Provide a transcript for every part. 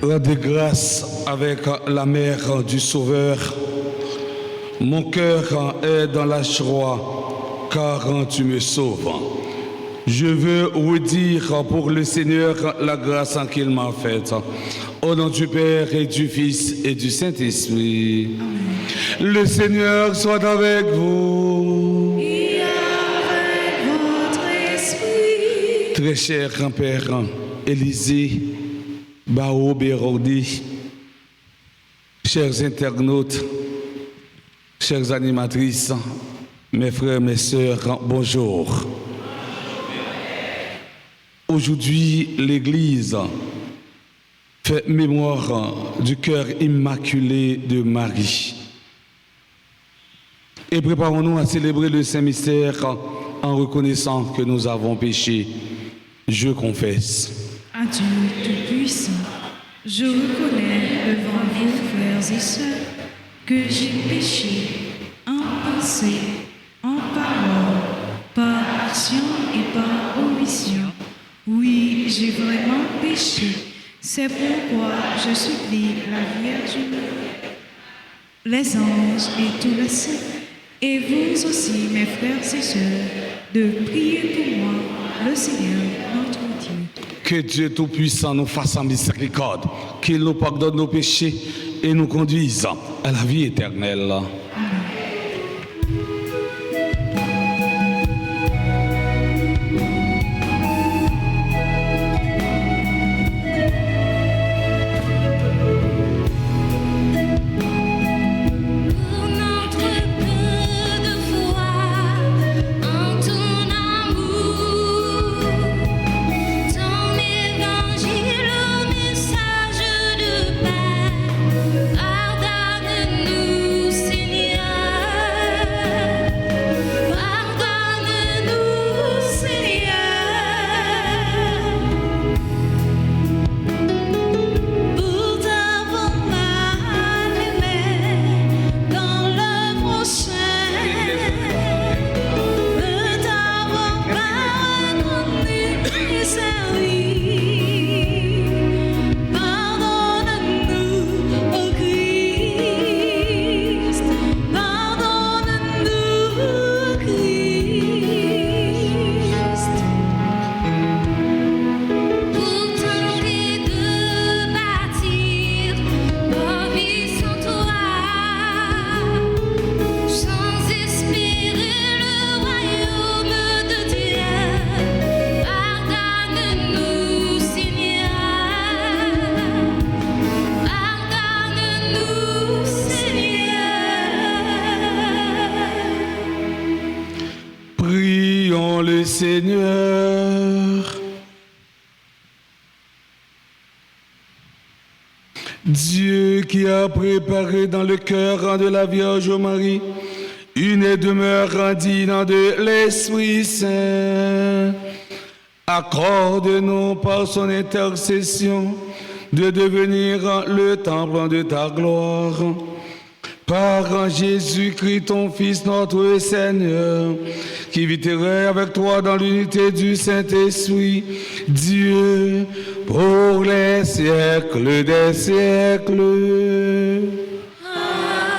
Rendez grâce avec la mère du Sauveur. Mon cœur est dans la joie, car tu me sauves. Je veux redire pour le Seigneur la grâce qu'il m'a faite. Au nom du Père et du Fils et du Saint-Esprit. Le Seigneur soit avec vous. Et avec votre esprit. Très cher grand-père Élisée, Bao Bérordi, chers internautes, chères animatrices, mes frères, mes sœurs, bonjour. Aujourd'hui, l'Église fait mémoire du cœur immaculé de Marie. Et préparons-nous à célébrer le Saint-Mystère en reconnaissant que nous avons péché. Je confesse. À Dieu Tout-Puissant, je reconnais devant vous, frères et sœurs, que j'ai péché en pensée, en parole, par action et par omission. Oui, j'ai vraiment péché. C'est pourquoi je supplie la Vierge Marie, les anges et tous les saints, et vous aussi, mes frères et sœurs, de prier pour moi, le Seigneur, notre Dieu. Que Dieu Tout-Puissant nous fasse en miséricorde, qu'il nous pardonne nos péchés et nous conduise à la vie éternelle. Seigneur. Dieu qui a préparé dans le cœur de la Vierge Marie une demeure digne de l'Esprit Saint, accorde-nous par son intercession de devenir le temple de ta gloire. Par Jésus-Christ, ton Fils, notre Seigneur, qui vivrait avec toi dans l'unité du Saint-Esprit, Dieu, pour les siècles des siècles. Amen.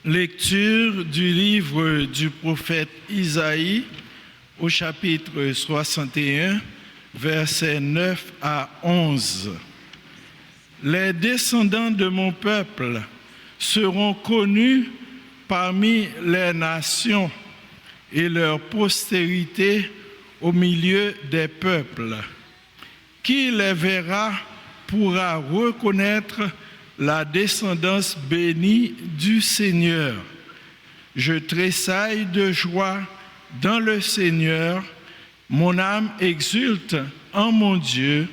Lecture du livre du prophète Isaïe au chapitre 61, versets 9 à 11. Les descendants de mon peuple seront connus parmi les nations et leur postérité au milieu des peuples. Qui les verra pourra reconnaître la descendance bénie du Seigneur. Je tressaille de joie dans le Seigneur, mon âme exulte en mon Dieu,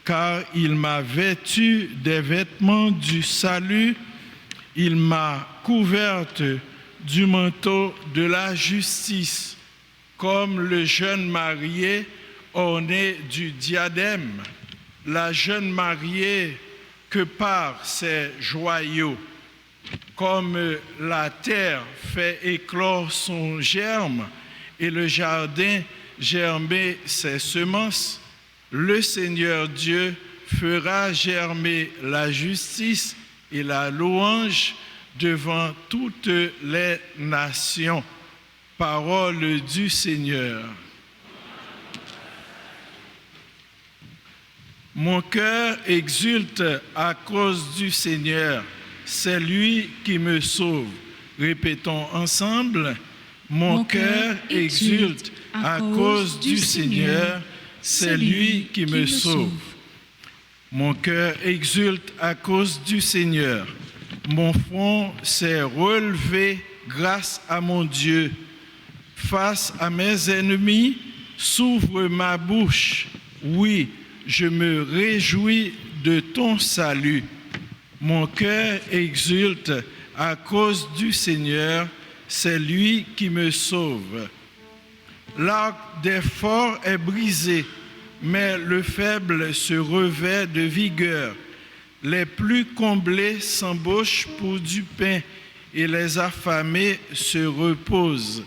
car il m'a vêtu des vêtements du salut, il m'a couverte du manteau de la justice. comme le jeune marié orné du diadème, la jeune mariée que par ses joyaux. Comme la terre fait éclore son germe et le jardin germer ses semences, le Seigneur Dieu fera germer la justice et la louange devant toutes les nations. Parole du Seigneur. Mon cœur exulte à cause du Seigneur, c'est lui qui me sauve. Répétons ensemble, mon cœur exulte à cause du Seigneur, c'est lui qui me sauve. Mon cœur exulte à cause du Seigneur. Mon front s'est relevé grâce à mon Dieu. Face à mes ennemis, s'ouvre ma bouche. Oui, je me réjouis de ton salut. Mon cœur exulte à cause du Seigneur, c'est lui qui me sauve. L'arc des forts est brisé, mais le faible se revêt de vigueur. Les plus comblés s'embauchent pour du pain et les affamés se reposent.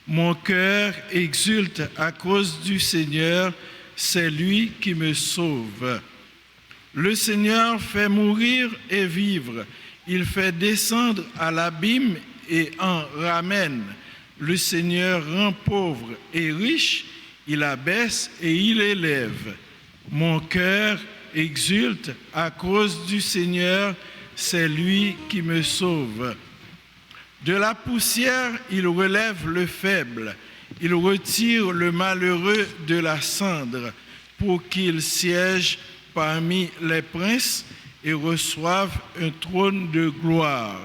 Mon cœur exulte à cause du Seigneur, c'est lui qui me sauve. Le Seigneur fait mourir et vivre. Il fait descendre à l'abîme et en ramène. Le Seigneur rend pauvre et riche. Il abaisse et il élève. Mon cœur exulte à cause du Seigneur, c'est lui qui me sauve. De la poussière, il relève le faible. Il retire le malheureux de la cendre pour qu'il siège parmi les princes et reçoive un trône de gloire.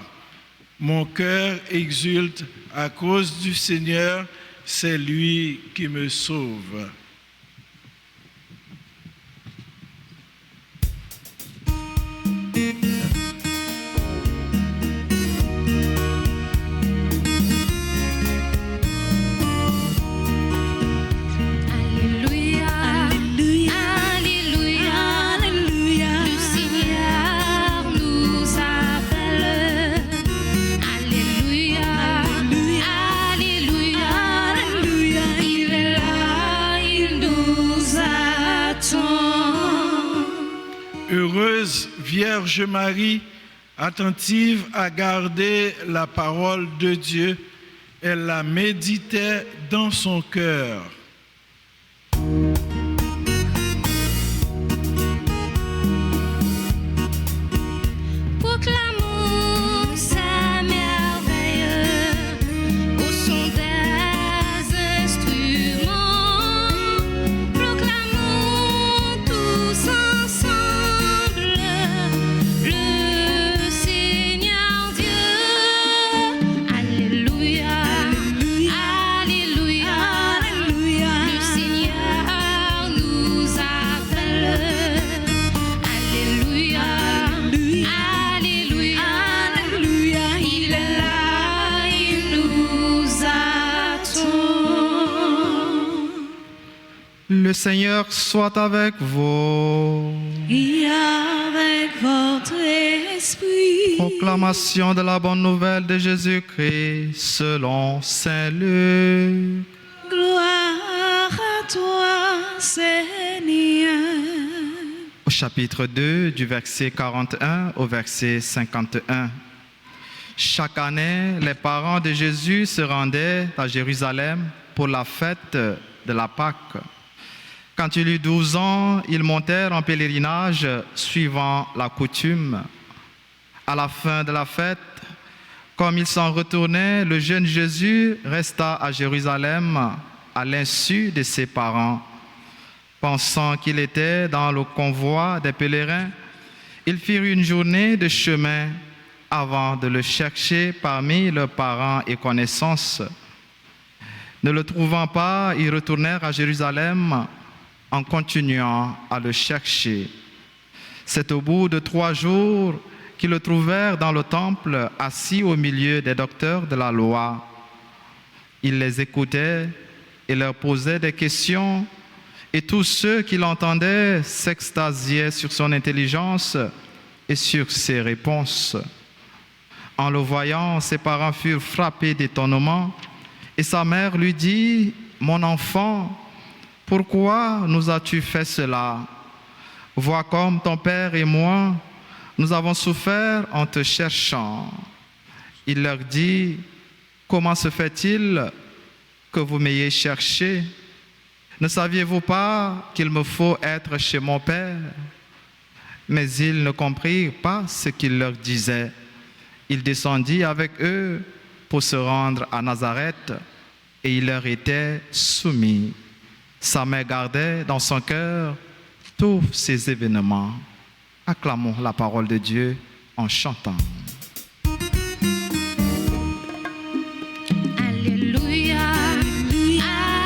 Mon cœur exulte à cause du Seigneur, c'est lui qui me sauve. Heureuse Vierge Marie, attentive à garder la parole de Dieu, elle la méditait dans son cœur. Proclamons sa merveille au son des instruments. Proclamons tous ensemble le Seigneur Dieu. Alléluia, alléluia, alléluia. Le Seigneur nous appelle. Alléluia, alléluia, alléluia. Il est là, il nous attend. Le Seigneur soit avec vous. Et avec votre esprit. Proclamation de la bonne nouvelle de Jésus-Christ selon Saint Luc. Gloire à toi, Seigneur. Au chapitre 2, du verset 41 au verset 51. Chaque année, les parents de Jésus se rendaient à Jérusalem pour la fête de la Pâque. Quand il eut 12 ans, ils montèrent en pèlerinage suivant la coutume. À la fin de la fête, comme ils s'en retournaient, le jeune Jésus resta à Jérusalem à l'insu de ses parents. Pensant qu'il était dans le convoi des pèlerins, ils firent une journée de chemin avant de le chercher parmi leurs parents et connaissances. Ne le trouvant pas, ils retournèrent à Jérusalem en continuant à le chercher. C'est au bout de 3 jours qu'ils le trouvèrent dans le temple, assis au milieu des docteurs de la loi. Il les écoutait et leur posait des questions, et tous ceux qui l'entendaient s'extasiaient sur son intelligence et sur ses réponses. En le voyant, ses parents furent frappés d'étonnement, et sa mère lui dit, « Mon enfant, pourquoi nous as-tu fait cela? Vois comme ton père et moi, nous avons souffert en te cherchant. » Il leur dit, « Comment se fait-il que vous m'ayez cherché? Ne saviez-vous pas qu'il me faut être chez mon père? » Mais ils ne comprirent pas ce qu'il leur disait. Il descendit avec eux pour se rendre à Nazareth et il leur était soumis. Sa mère gardait dans son cœur tous ces événements. Acclamons la parole de Dieu en chantant. Alléluia,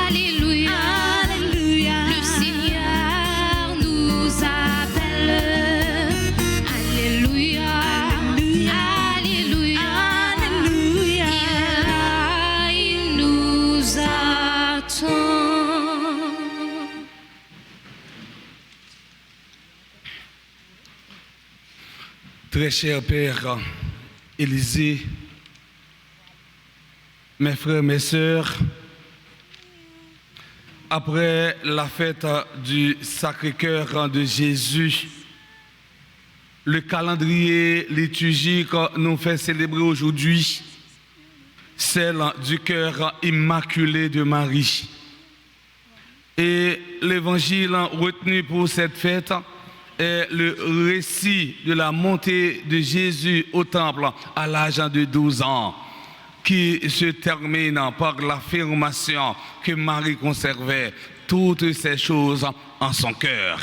Alléluia, Alléluia. Le Seigneur nous appelle. Alléluia, Alléluia, Alléluia. Il nous attend. Très cher Père Élisée, mes frères, mes sœurs, après la fête du Sacré-Cœur de Jésus, le calendrier liturgique nous fait célébrer aujourd'hui celle du cœur immaculé de Marie. Et l'évangile retenu pour cette fête est le récit de la montée de Jésus au temple à l'âge de 12 ans, qui se termine par l'affirmation que Marie conservait toutes ces choses en son cœur.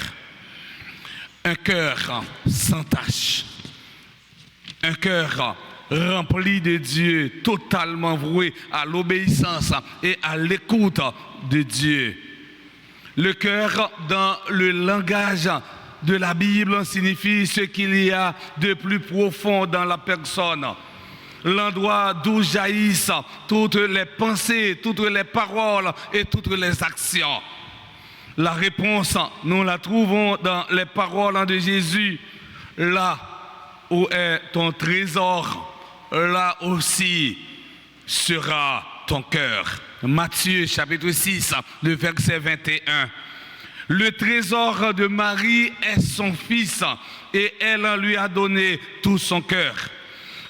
Un cœur sans tache, un cœur rempli de Dieu, totalement voué à l'obéissance et à l'écoute de Dieu. Le cœur, dans le langage de la Bible, signifie ce qu'il y a de plus profond dans la personne. L'endroit d'où jaillissent toutes les pensées, toutes les paroles et toutes les actions. La réponse, nous la trouvons dans les paroles de Jésus. Là où est ton trésor, là aussi sera ton cœur. Matthieu chapitre 6, le verset 21. Le trésor de Marie est son fils et elle lui a donné tout son cœur.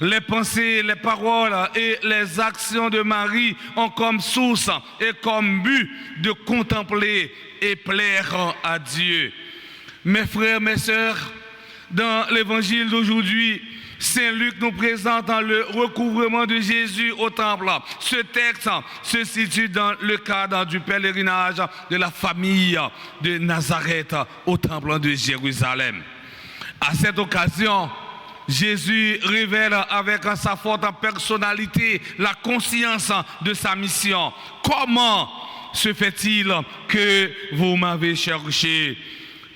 Les pensées, les paroles et les actions de Marie ont comme source et comme but de contempler et plaire à Dieu. Mes frères, mes sœurs, dans l'évangile d'aujourd'hui, Saint Luc nous présente le recouvrement de Jésus au temple. Ce texte se situe dans le cadre du pèlerinage de la famille de Nazareth au temple de Jérusalem. À cette occasion, Jésus révèle avec sa forte personnalité la conscience de sa mission. Comment se fait-il que vous m'avez cherché?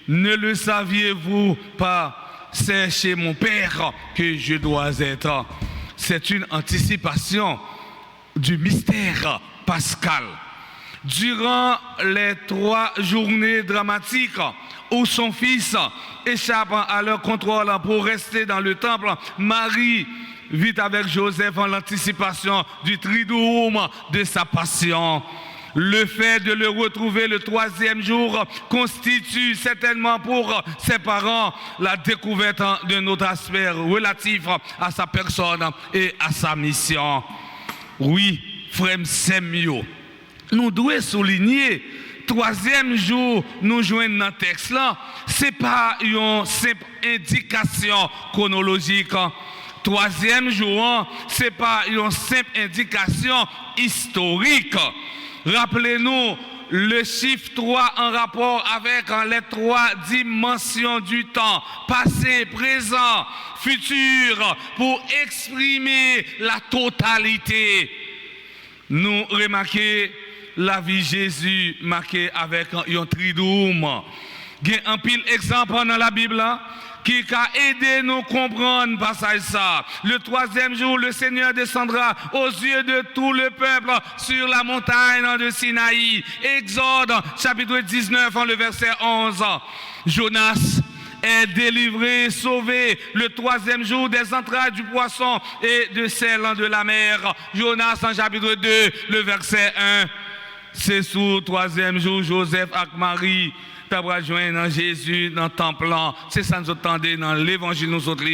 Ne le saviez-vous pas? C'est chez mon Père que je dois être. C'est une anticipation du mystère pascal. Durant les 3 journées dramatiques où son fils échappe à leur contrôle pour rester dans le temple, Marie vit avec Joseph en l'anticipation du triduum de sa passion. Le fait de le retrouver le 3e jour constitue certainement pour ses parents la découverte d'un autre aspect relatif à sa personne et à sa mission. Oui, frère Semio, nous devons souligner, 3e jour, nous joignons dans le texte là, ce n'est pas une simple indication chronologique. 3e jour, ce n'est pas une simple indication historique. Rappelez-nous le chiffre 3 en rapport avec les 3 dimensions du temps, passé, présent, futur, pour exprimer la totalité. Nous remarquons la vie de Jésus marquée avec un triduum. Il y a un pile exemple dans la Bible qui a aidé nous comprendre passage ça. Le troisième jour, le Seigneur descendra aux yeux de tout le peuple sur la montagne de Sinaï. Exode chapitre 19, le verset 11. Jonas est délivré, sauvé le troisième jour des entrailles du poisson et de celles de la mer. Jonas en chapitre 2, le verset 1. C'est sous le troisième jour, Joseph et Marie t'as joint dans Jésus, dans le temple. C'est ça nous entendons dans l'évangile nous autres,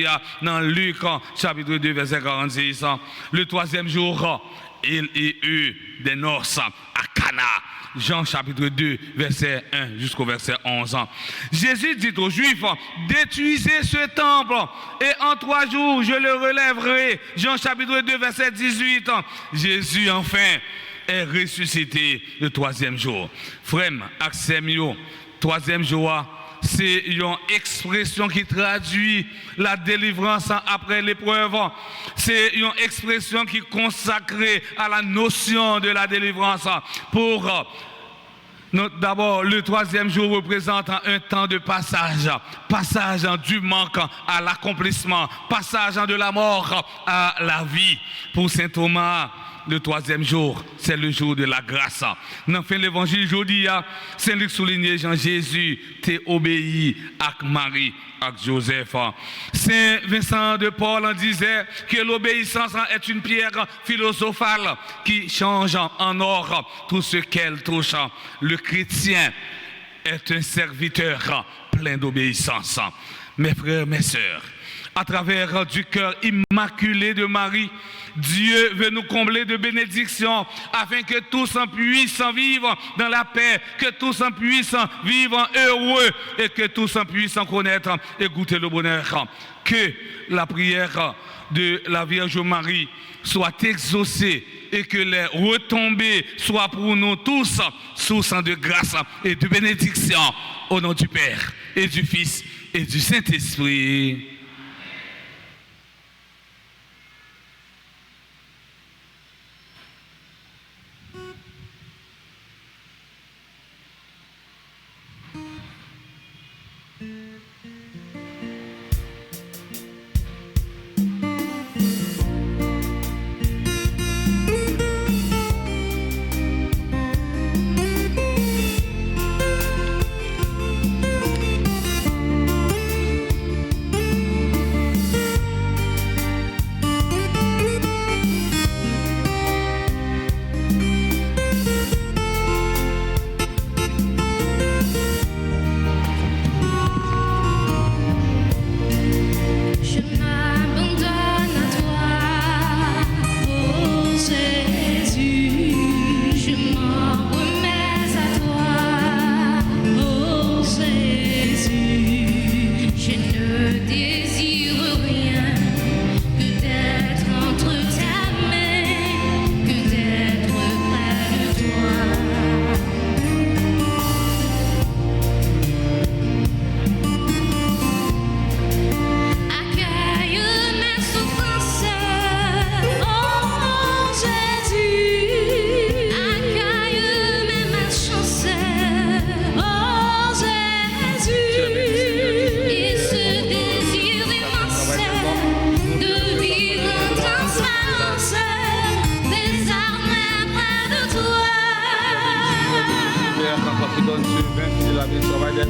dans Luc, chapitre 2, verset 46. Le troisième jour, il y eut des noces à Cana. Jean chapitre 2, verset 1 jusqu'au verset 11. Jésus dit aux Juifs, détruisez ce temple et en 3 jours je le relèverai. Jean chapitre 2, verset 18. Jésus enfin est ressuscité le troisième jour. Frère, Axemio, troisième jour, c'est une expression qui traduit la délivrance après l'épreuve. C'est une expression qui est consacrée à la notion de la délivrance. Pour d'abord, le troisième jour représente un temps de passage. Passage du manque à l'accomplissement. Passage de la mort à la vie. Pour saint Thomas, le troisième jour, c'est le jour de la grâce. Dans fin l'évangile, aujourd'hui, Saint Luc souligne Jean Jésus, t'es obéi à Marie, à Joseph. Saint Vincent de Paul en disait que l'obéissance est une pierre philosophale qui change en or tout ce qu'elle touche. Le chrétien est un serviteur plein d'obéissance. Mes frères, mes sœurs, à travers du cœur immaculé de Marie, Dieu veut nous combler de bénédictions afin que tous en puissent vivre dans la paix, que tous en puissent vivre heureux et que tous en puissent connaître et goûter le bonheur. Que la prière de la Vierge Marie soit exaucée et que les retombées soient pour nous tous source de grâce et de bénédiction au nom du Père et du Fils et du Saint-Esprit.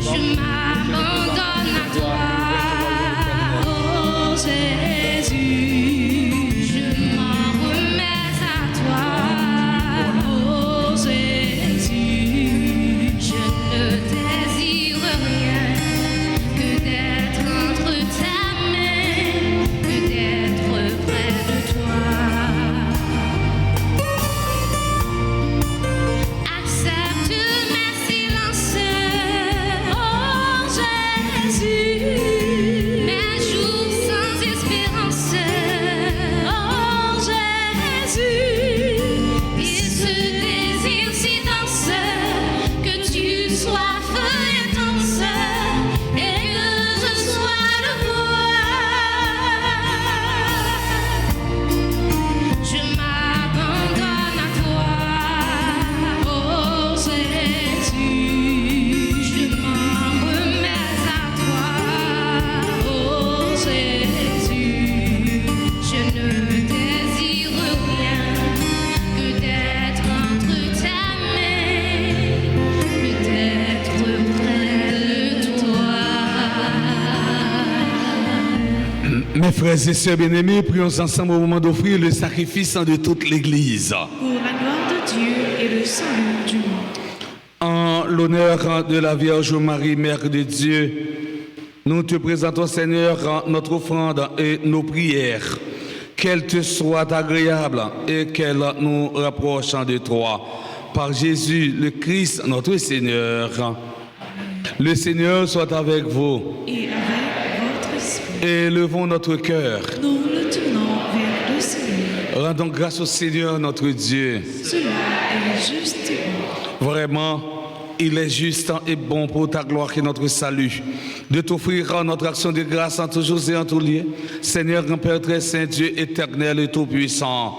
Je m'abandonne à toi, oh Jésus. Je m'en remets à toi, oh Jésus. Je ne désire rien que d'être entre ta main, que d'être près de toi. Accepte mes silences, oh Jésus. Mes jours sans espérance, Mes frères et sœurs bien-aimés, prions ensemble au moment d'offrir le sacrifice de toute l'Église. Pour la gloire de Dieu et le salut du monde. En l'honneur de la Vierge Marie, Mère de Dieu, nous te présentons, Seigneur, notre offrande et nos prières. Qu'elles te soient agréables et qu'elles nous rapprochent de toi. Par Jésus, le Christ, notre Seigneur. Le Seigneur soit avec vous. Et avec votre esprit. Élevons notre cœur. Nous le tournons vers le Seigneur. Rendons grâce au Seigneur, notre Dieu. Cela est juste et bon. Vraiment, il est juste et bon pour ta gloire et notre salut, de t'offrir notre action de grâce en toujours et en tout lieu. Seigneur, grand Père très saint, Dieu éternel et tout-puissant.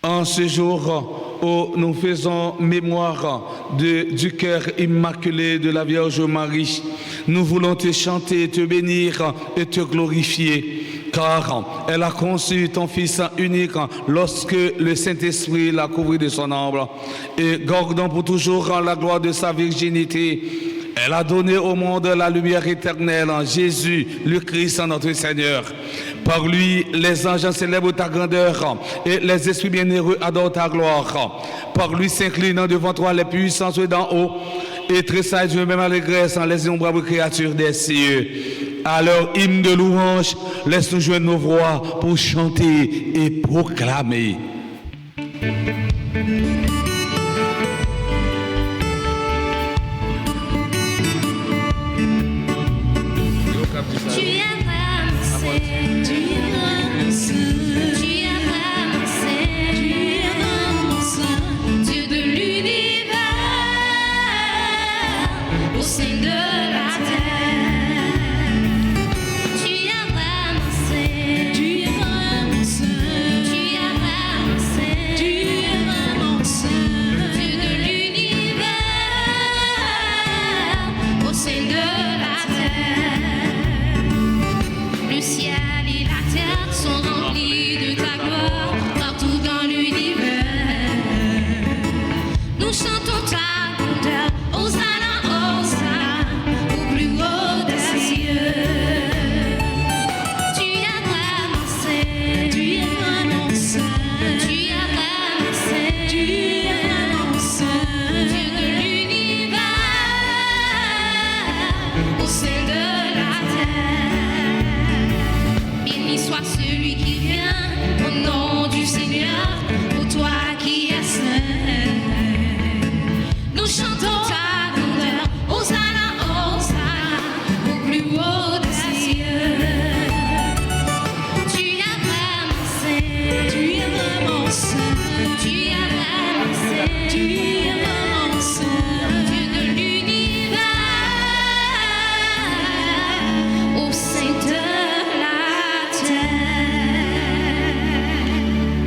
En ce jour où nous faisons mémoire du cœur immaculé de la Vierge Marie, nous voulons te chanter, te bénir et te glorifier. Car elle a conçu ton Fils unique lorsque le Saint-Esprit l'a couvert de son ombre. Et gardant pour toujours la gloire de sa virginité, elle a donné au monde la lumière éternelle en Jésus, le Christ, notre Seigneur. Par lui, les anges célèbrent ta grandeur et les esprits bienheureux adorent ta gloire. Par lui s'inclinant devant toi les puissances d'en haut et tressaillent de même allégresse en les innombrables créatures des cieux. À leur hymne de louange, laisse-nous joindre nos voix pour chanter et proclamer.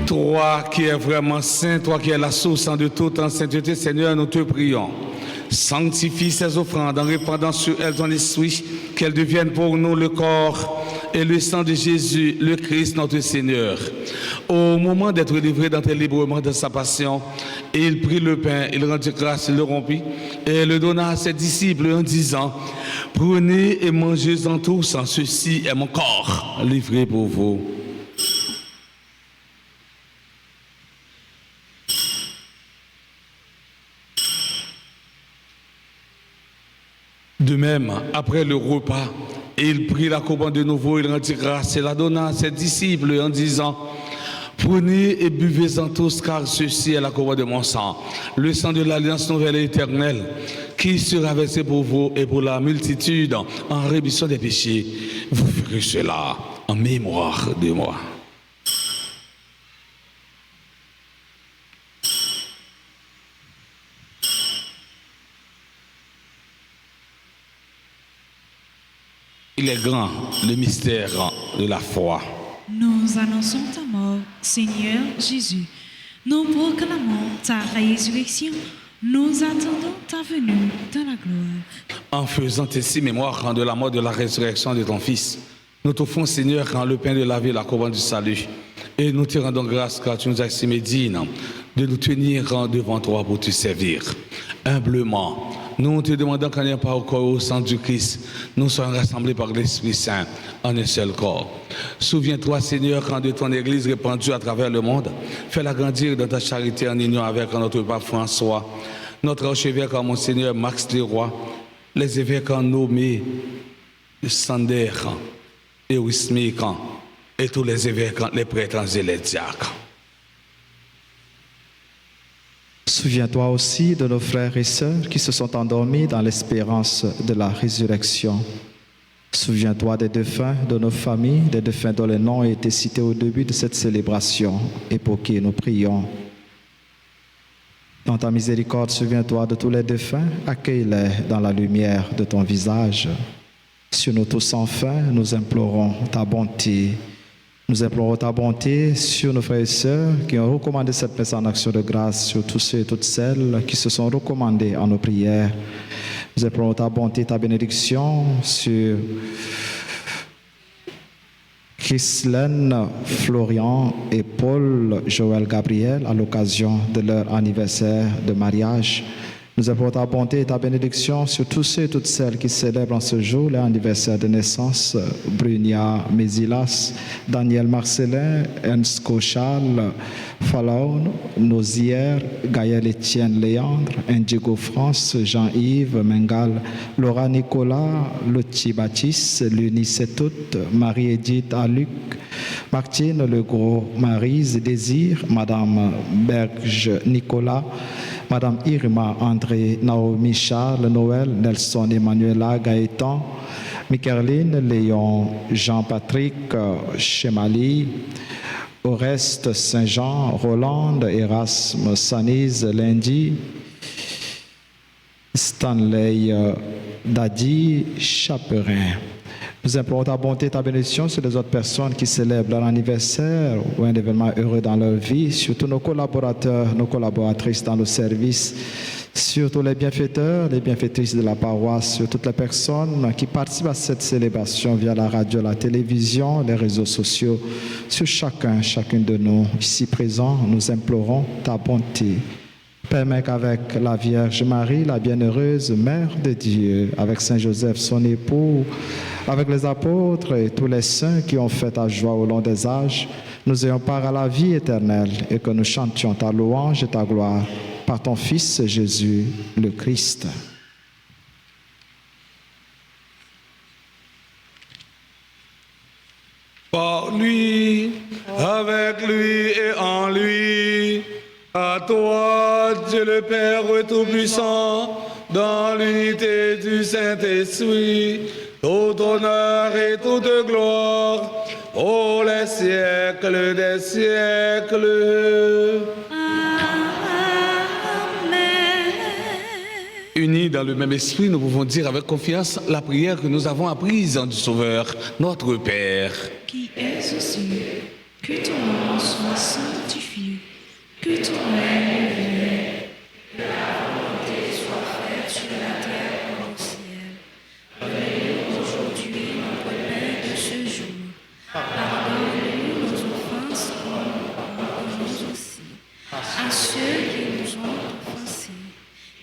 Toi qui es vraiment saint, toi qui es la source de toute en sainteté, Seigneur, nous te prions. Sanctifie ces offrandes en répandant sur elles ton esprit, qu'elles deviennent pour nous le corps et le sang de Jésus, le Christ, notre Seigneur. Au moment d'être livré d'entrer librement dans sa passion, il prit le pain, il rendit grâce, il le rompit et le donna à ses disciples en disant: prenez et mangez-en tous, ceci est mon corps livré pour vous. De même, après le repas, il prit la coupe de nouveau, il rendit grâce et la donna à ses disciples en disant: prenez et buvez-en tous, car ceci est la coupe de mon sang, le sang de l'alliance nouvelle et éternelle, qui sera versé pour vous et pour la multitude en rémission des péchés. Vous ferez cela en mémoire de moi. Il est grand, le mystère de la foi. Nous annonçons ta mort, Seigneur Jésus. Nous proclamons ta résurrection. Nous attendons ta venue dans la gloire. En faisant ainsi mémoire de la mort, de la résurrection de ton Fils, nous t'offrons, Seigneur, le pain de la vie, la couronne du salut. Et nous te rendons grâce car tu nous as estimé dignes de nous tenir devant toi pour te servir. Humblement, Nous te demandons qu'en n'ayant pas au corps au sang du Christ, nous soyons rassemblés par l'Esprit Saint en un seul corps. Souviens-toi, Seigneur, quand de ton Église répandue à travers le monde, fais-la grandir dans ta charité en union avec notre pape François, notre archevêque, Monseigneur Max Leroy, les évêques nommés Sander et Wismik et tous les évêques, les prêtres et les diacres. Souviens-toi aussi de nos frères et sœurs qui se sont endormis dans l'espérance de la résurrection. Souviens-toi des défunts de nos familles, des défunts dont les noms ont été cités au début de cette célébration et pour qui nous prions. Dans ta miséricorde, souviens-toi de tous les défunts, accueille-les dans la lumière de ton visage. Sur nous tous enfin, nous implorons ta bonté. Nous implorons ta bonté sur nos frères et sœurs qui ont recommandé cette messe en action de grâce, sur tous ceux et toutes celles qui se sont recommandés en nos prières. Nous implorons ta bonté, ta bénédiction sur Christelaine, Florian et Paul Joël Gabriel à l'occasion de leur anniversaire de mariage. Nous implorons ta bonté et ta bénédiction sur tous ceux et toutes celles qui célèbrent en ce jour leur anniversaire de naissance. Brunia Mésilas, Daniel Marcelin, Ernst Cochal, Falaon, Nozière, Gaël Étienne Léandre, Indigo France, Jean-Yves Mengal, Laura Nicolas, Loti Baptiste, Lunie Setout, Marie-Édith Aluc, Martine Legros, Maryse Désir, Madame Berge Nicolas, Madame Irma André, Naomi Charles, Noël, Nelson Emmanuela, Gaëtan, Micheline, Léon, Jean-Patrick, Chemali, Oreste Saint-Jean, Roland, Erasme, Sanise, Lundi, Stanley, Dadi, Chaperin. Nous implorons ta bonté, ta bénédiction sur les autres personnes qui célèbrent leur anniversaire ou un événement heureux dans leur vie, surtout nos collaborateurs, nos collaboratrices dans nos services, surtout les bienfaiteurs, les bienfaitrices de la paroisse, sur toutes les personnes qui participent à cette célébration via la radio, la télévision, les réseaux sociaux, sur chacune de nous ici présents, nous implorons ta bonté. Permets qu'avec la Vierge Marie, la bienheureuse Mère de Dieu, avec Saint Joseph, son époux, avec les apôtres et tous les saints qui ont fait ta joie au long des âges, nous ayons part à la vie éternelle et que nous chantions ta louange et ta gloire par ton Fils Jésus, le Christ. Par lui, avec lui et en lui, à toi, Dieu le Père Tout-Puissant, dans l'unité du Saint-Esprit, tout honneur et toute gloire, pour les siècles des siècles. Amen. Unis dans le même esprit, nous pouvons dire avec confiance la prière que nous avons apprise du Sauveur, notre Père. Qui es aux cieux, que ton nom soit sanctifié, que ton règne vienne, que la volonté soit faite sur la terre comme au ciel. Donne-nous aujourd'hui notre pain de ce jour. Pardonne-nous nos offenses comme nous pardonnons aussi à ceux qui nous ont offensés.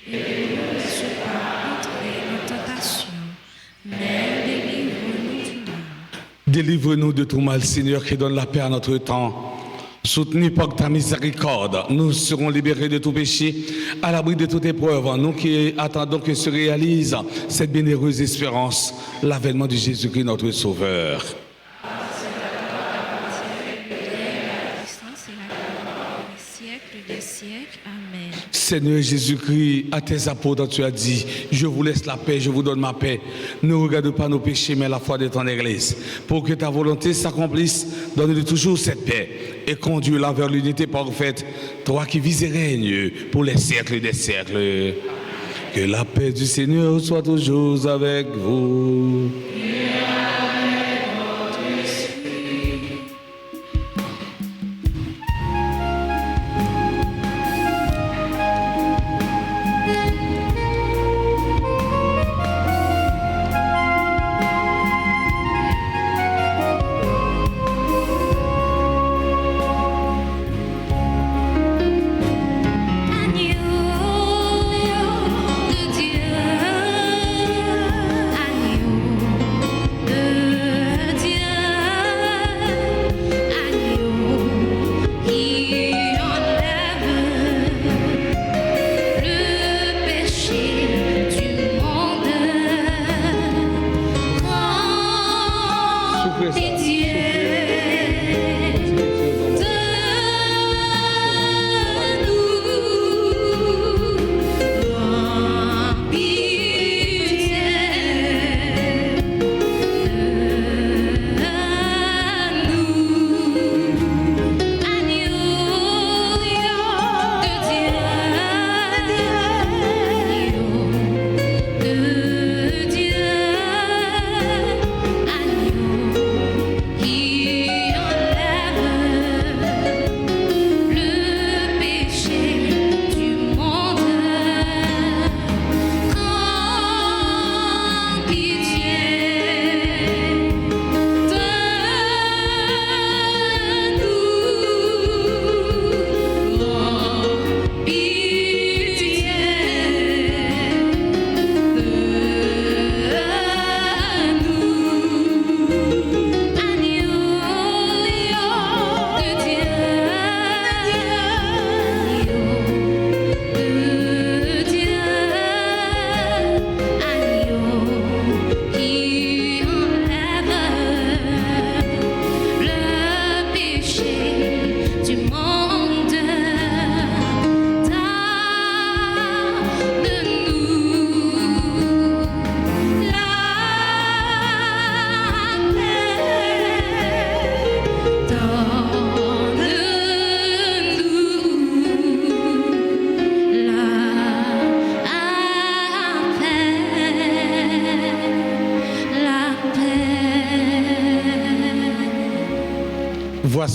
Et ne nous laisse pas entrer en tentation, mais délivre-nous du mal. Délivre-nous de tout mal, Seigneur, qui donne la paix à notre temps. Soutenus par ta miséricorde, nous serons libérés de tout péché, à l'abri de toute épreuve. Nous qui attendons que se réalise cette bienheureuse espérance, l'avènement de Jésus-Christ, notre Sauveur. Des siècles. Amen. Seigneur Jésus-Christ, à tes apôtres, tu as dit, je vous laisse la paix, je vous donne ma paix. Ne regarde pas nos péchés, mais la foi de ton Église. Pour que ta volonté s'accomplisse, donne-lui toujours cette paix et conduis-la vers l'unité parfaite, toi qui vis et règnes pour les siècles des siècles. Que la paix du Seigneur soit toujours avec vous. Agneau de Dieu.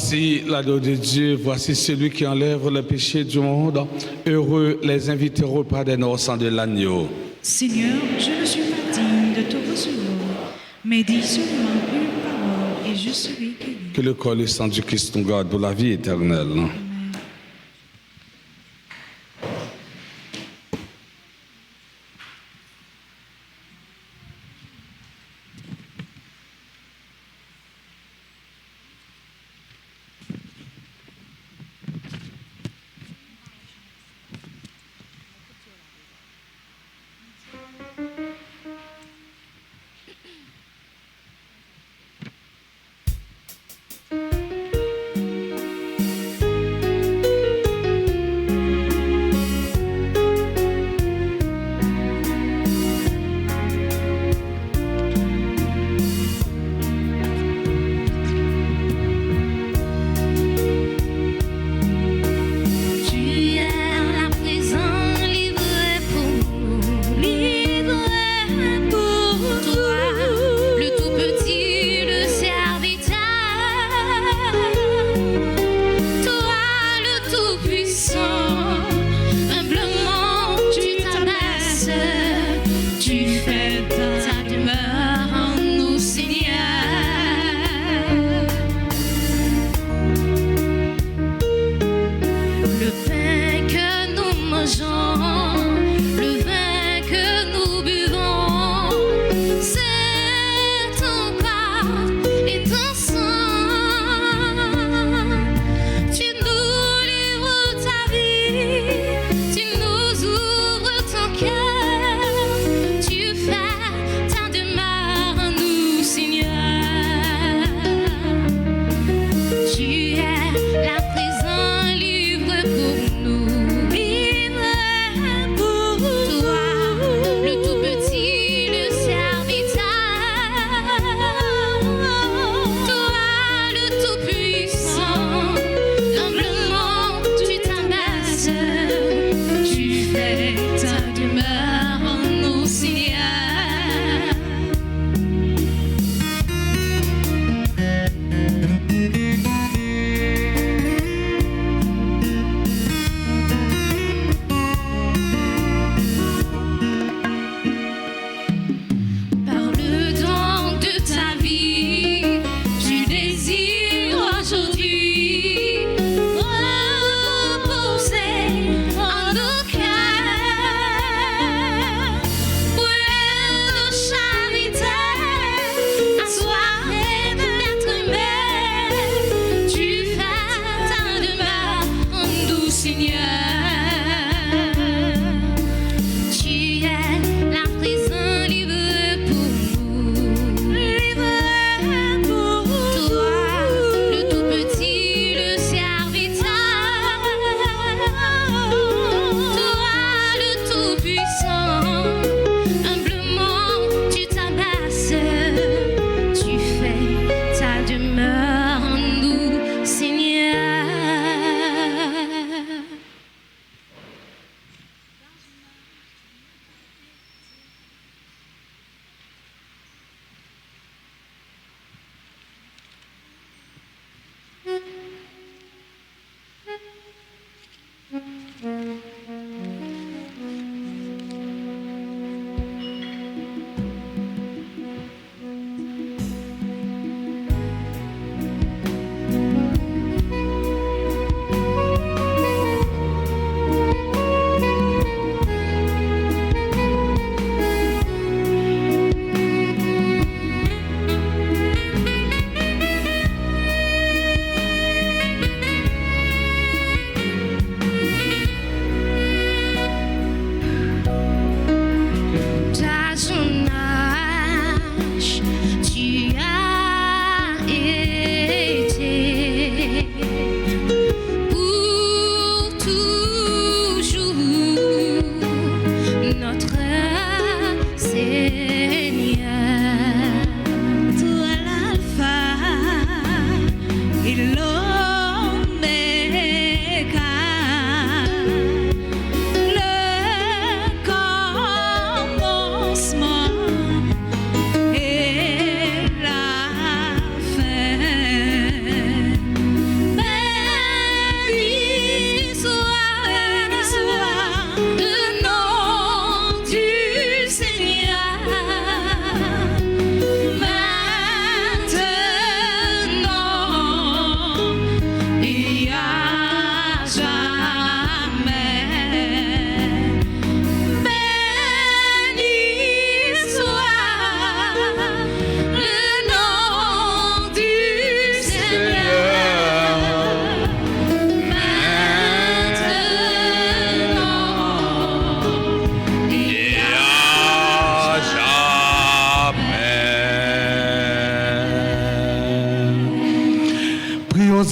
Voici l'agneau de Dieu, voici celui qui enlève le péché du monde. Heureux les invités au repas des noces de l'agneau. Seigneur, je ne suis pas digne de te recevoir, mais dis seulement une parole et je serai guéri. Que le corps et le sang du Christ nous garde pour la vie éternelle. Amen.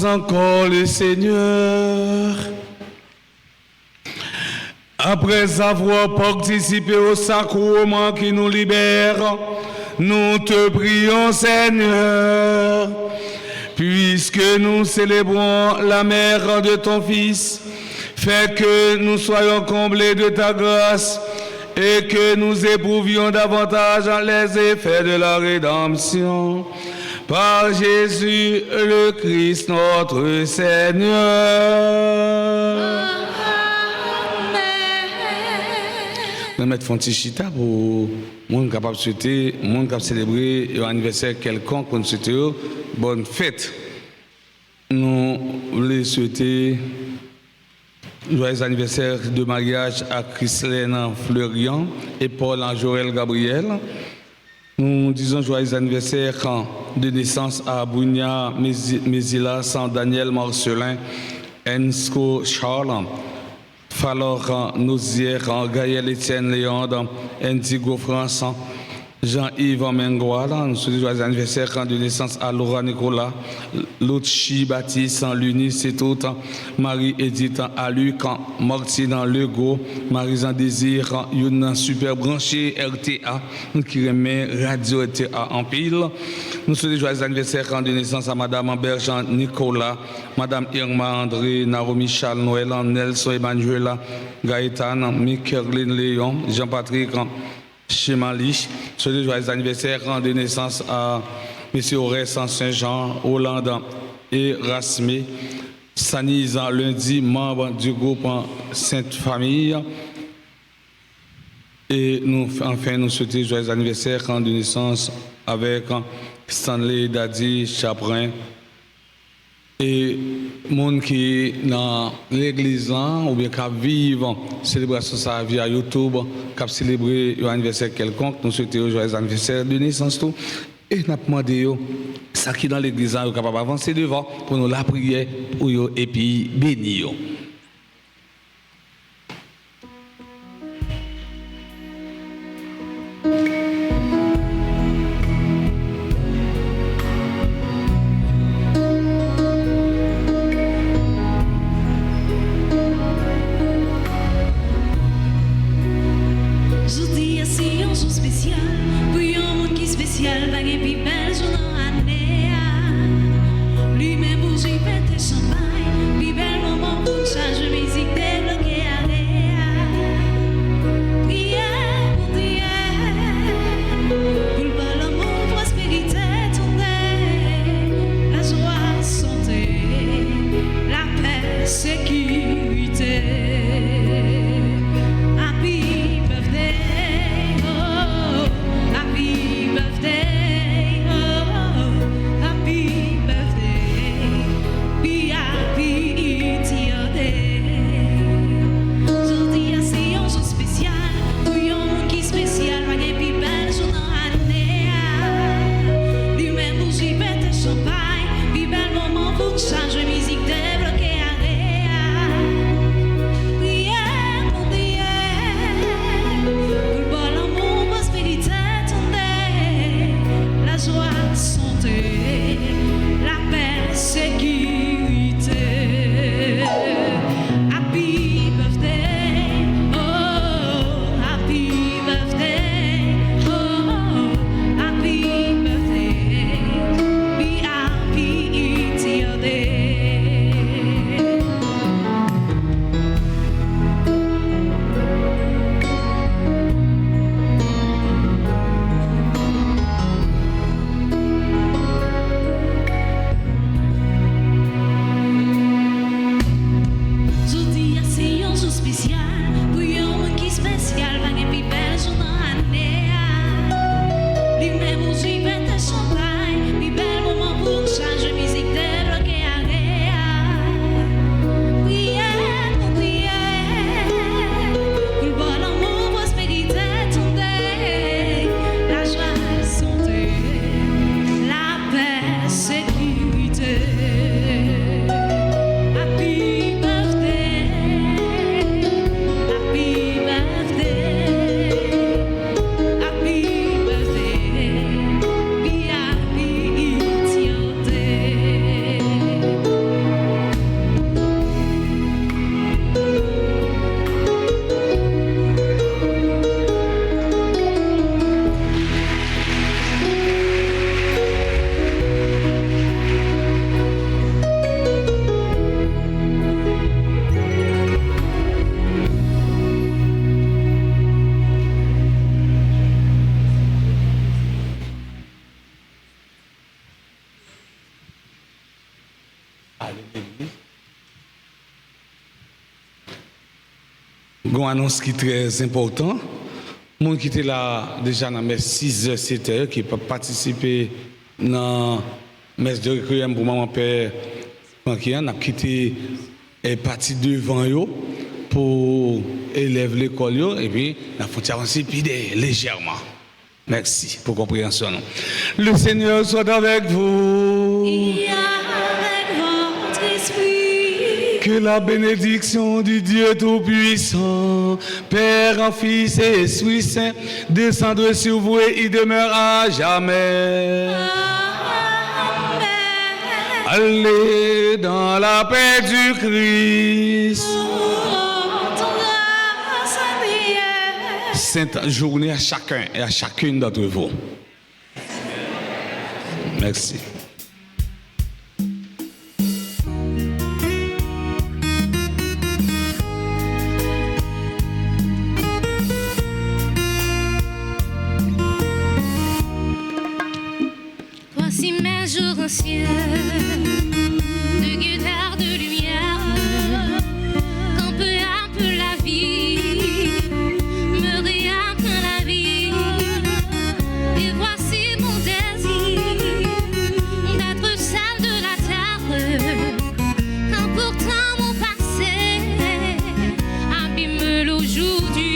encore le Seigneur. Après avoir participé au sacrement qui nous libère, nous te prions, Seigneur, puisque nous célébrons la mère de ton Fils, fais que nous soyons comblés de ta grâce et que nous éprouvions davantage les effets de la rédemption. Par Jésus le Christ notre Seigneur. Nous mettons un petit chita pour les gens capables de souhaiter, les gens capables de célébrer un anniversaire quelconque pour nous souhaiter bonne fête. Nous voulons souhaiter joyeux anniversaire de mariage à Christine Fleurian et Paul Joël Gabriel. Nous disons joyeux anniversaire de naissance à Bounia Mézila, San Daniel Marcelin, Ensco Charles, Falor Nozière, Gaël Étienne Léandre, Indigo France, Jean-Yves Mengoal. Nous souhaitons joyeux anniversaire de naissance à Laura Nicolas, Lucci Baptiste, Lunis Setout, Marie-Édith Aluc, Martine Legault, Marie-Jean Désir, Youn Super Branché RTA, qui remet Radio RTA en pile. Nous souhaitons joyeux anniversaire de naissance à Madame Amber Jean Nicolas, Madame Irma André, Naomi Charles Noël, Nelson Emmanuela, Gaëtan, Micheline Léon, Jean-Patrick Chemali. Souhaitons joyeux anniversaire de naissance à M. Aurès Saint-Jean, Hollande et Rasmé, Sanisa lundi, membre du groupe Sainte Famille. Et nous, enfin, nous souhaitons joyeux anniversaire de naissance avec Stanley Dadi Chaprin et monde qui dans l'église ou bien qui vivent célébration ça via YouTube, qui célébrer un anniversaire quelconque, nous souhaitons joyeux anniversaire de naissance tout et nous demandons ça qui dans l'église est capable d'avancer devant pour nous la prière pour eux et puis bénir. Lui-même, vous y faites champagne, puis belle maman, vous une annonce qui est très importante. Les gens qui étaient là déjà dans mes 6h, 7h, qui peuvent participer dans la messe de requiem pour maman père, qui a quitté et parti devant eux pour élever l'école et puis la faut avancer légèrement. Merci pour compréhension. Le Seigneur soit avec vous. Et avec votre esprit. Que la bénédiction du Dieu Tout-Puissant, Père, Fils et Esprit Saint, descende sur vous et y demeure à jamais. Amen. Allez dans la paix du Christ. Sainte journée à chacun et à chacune d'entre vous. Merci. Voici mes jours anciens, de guitare de lumière, quand peu à peu la vie me réapprend la vie. Et voici mon désir d'être celle de la terre, quand pourtant mon passé abîme l'aujourd'hui.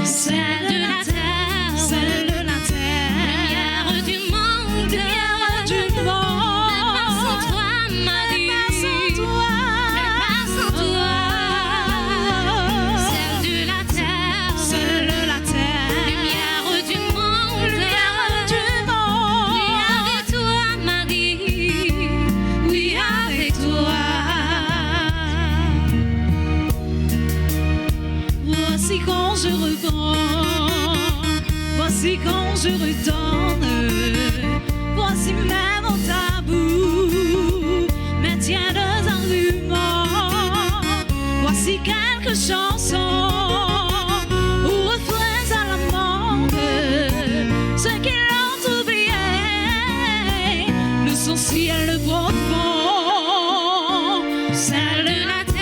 Celle de la terre, Celle de la terre. lumière du monde, Lumière du monde. elle passe en toi, Marie, Elle passe en toi. elle passe en toi. Celle de la terre, Celle de la terre. lumière du monde, Lumière du monde. oui avec toi, Marie, oui avec toi. Voici quand je reprends, voici quand je retourne, voici même mon tabou, mes tiennes arguments, voici quelques chansons ou refrains à la mode, ceux qui l'ont oublié, le son ciel le profond, celle de la terre.